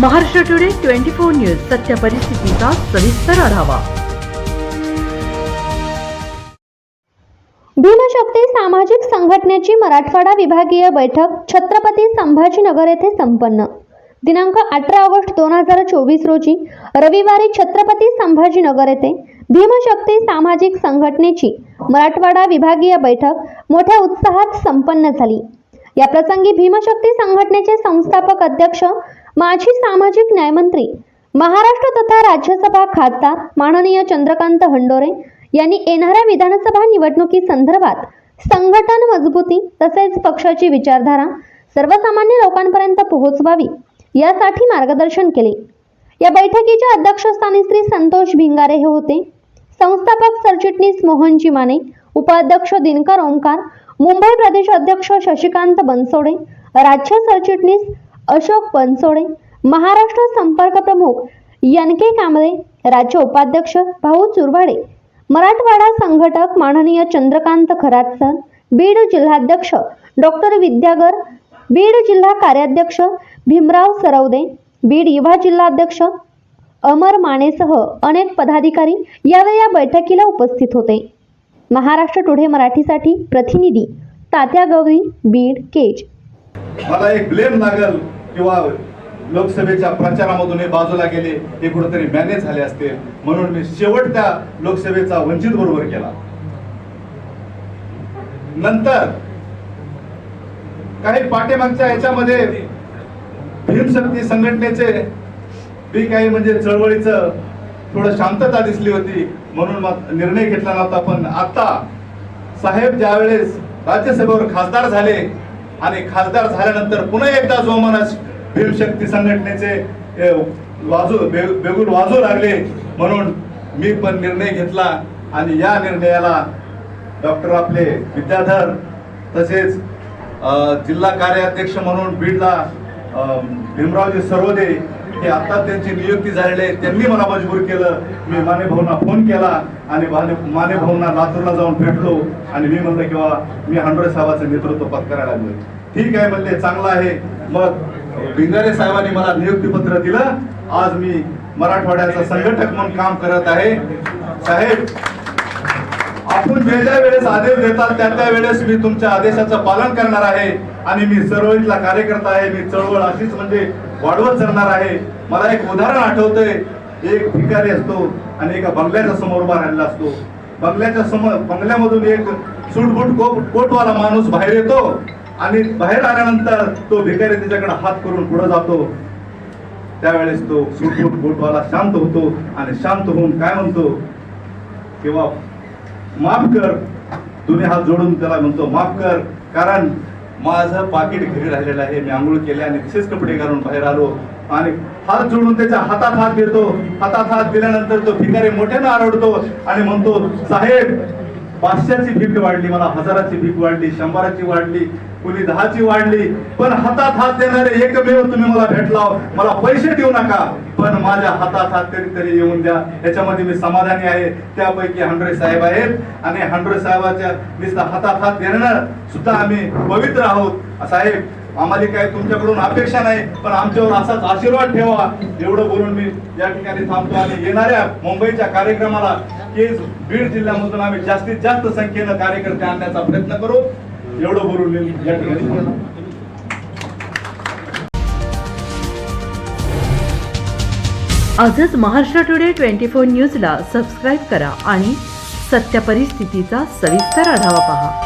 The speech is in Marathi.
महाराष्ट्र टुडे 24 न्यूज सत्य परिस्थितीचा सविस्तर आढावा। भीमशक्ती सामाजिक संघटनेची मराठवाडा विभागीय बैठक छत्रपती संभाजीनगर येथे संपन्न। दिनांक 18 ऑगस्ट 2024 रोजी रविवारी छत्रपती संभाजीनगर येथे भीमशक्ती सामाजिक संघटनेची मराठवाडा विभागीय बैठक मोठ्या उत्साहात संपन्न झाली। या प्रसंगी भीमशक्ती संघटनेचे संस्थापक अध्यक्ष, माजी सामाजिक न्यायमंत्री, महाराष्ट्र तथा राज्यसभा खासदार माननीय चंद्रकांत हंडोरे यांनी येणाऱ्या विधानसभा निवडणुकी संदर्भात संघटन मजबूती तसेच पक्षाची विचारधारा सर्वसामान्य लोकांपर्यंत पोहोचवावी यासाठी मार्गदर्शन केले। या बैठकीच्या अध्यक्षस्थानी श्री संतोष भिंगारे हे होते। संस्थापक सरचिटणीस मोहनजी माने, उपाध्यक्ष दिनकर ओंकार, मुंबई प्रदेश अध्यक्ष शशिकांत बनसोडे, राज्य सरचिटणीस अशोक बनसोडे, महाराष्ट्र संपर्क प्रमुख एन.के. कांबळे, राज्य उपाध्यक्ष भाऊ चुरवाडे, मराठवाडा संघटक माननीय चंद्रकांत खरात सर, बीड जिल्हाध्यक्ष डॉक्टर विद्यागर, बीड जिल्हा कार्याध्यक्ष भीमराव सरवदे, बीड युवा जिल्हाध्यक्ष अमर मानेसह अनेक पदाधिकारी यावेळी या बैठकीला उपस्थित होते। महाराष्ट्र टुडे मराठीसाठी प्रतिनिधी तात्या गवळी, बीड केज। मला एक ब्लेम लागल किंवा लोकसभेच्या प्रचारामधून हे बाजूला गेले, हे कुठेतरी मॅनेज झाले असते, म्हणून मी शेवटच्या लोकसभेचा वंचित बरोबर केला। नंतर काही पाठीमागच्या याच्यामध्ये भीमशक्ती संघटनेचे बी काही म्हणजे चळवळीचं थोडं शांतता दिसली होती, म्हणून मग निर्णय घेतला नव्हता। पण आता साहेब ज्यावेळेस राज्यसभेवर खासदार झाले आणि खासदार झाल्यानंतर पुन्हा एकदा जोमानस भीमशक्ती संघटनेचे बेगुल वाजू लागले, म्हणून मी पण निर्णय घेतला आणि या निर्णयाला डॉक्टर आपले विद्याधर तसेच जिल्हा कार्याध्यक्ष म्हणून बीडला भीमरावजी सरवदे हे आता त्यांची नियुक्ती झालेली, त्यांनी मला मजबूर केलं। मी माने भाऊंना फोन केला आणि माने भाऊंना लातूरला जाऊन भेटलो आणि मी म्हणलं किंवा मी हंडोरे साहेबांचं नेतृत्व पत्करायला लागलो। ठीक आहे म्हणले, चांगलं आहे। मग भिंगारे साहेबांनी मला नियुक्तीपत्र दिलं। आज मी मराठवाड्याचा संघटक म्हणून काम करत आहे। साहेब, आपण ज्या वेळेस आदेश देतात त्या वेळेस मी तुमच्या आदेशाचं पालन करणार आहे आणि मी चळवळीतला कार्यकर्ता आहे। मी चळवळ अशीच म्हणजे वाढवत चालणार आहे। मला एक उदाहरण आठवतंय, एक भिकारी असतो आणि एका बंगल्याच्या समोर उभा राहिलेला असतो। बंगल्यामधून एक सूटबूट कोटवाला माणूस बाहेर येतो आणि बाहेर आल्यानंतर तो भिकारी त्याच्याकडे हात करून पुढे जातो। त्यावेळेस तो सूटबूट कोटवाला शांत होतो आणि शांत होऊन काय म्हणतो, किंवा माफ कर, दोन्ही हात जोडून त्याला म्हणतो माफ कर, कारण माझं पाकिट घरी राहिलेलं आहे, मी आंघोळ केले आणि तसेच कपडे घालून बाहेर आलो। आणि हात जोडून त्याच्या हातात हात देतो। हातात हात दिल्यानंतर तो भिकारी मोठ्यानं आरडतो आणि म्हणतो, साहेब, 500ची भीक वाढली, मला 1000ची भीक वाढली, 100ची वाढली, कुणी 10ची वाढली, पण हातात हात देणारे एकमेव तुम्ही मला भेटला। मला पैसे देऊ नका, पण माझ्या हातात हात कधीतरी येऊन द्या, याच्यामध्ये मी समाधानी आहे। त्यापैकी हंडोरे साहेब आहेत आणि हंडोरे साहेबाच्या नुसता हातात हात देण्यानं सुद्धा आम्ही पवित्र आहोत। साहेब, आम्हाला काय तुमच्याकडून अपेक्षा नाही, पण आमच्यावर असाच आशीर्वाद ठेवा। एवढं बोलून मी या ठिकाणी थांबतो आणि येणाऱ्या मुंबईच्या कार्यक्रमाला केज बीड जिल्ह्यामधून आम्ही जास्तीत जास्त संख्येनं कार्यकर्ते आणण्याचा प्रयत्न करू। एवढं बोलून मी या ठिकाणी आजच महाराष्ट्र टुडे 24 न्यूजला सबस्क्राईब करा आणि सत्य परिस्थितीचा सविस्तर आढावा पहा।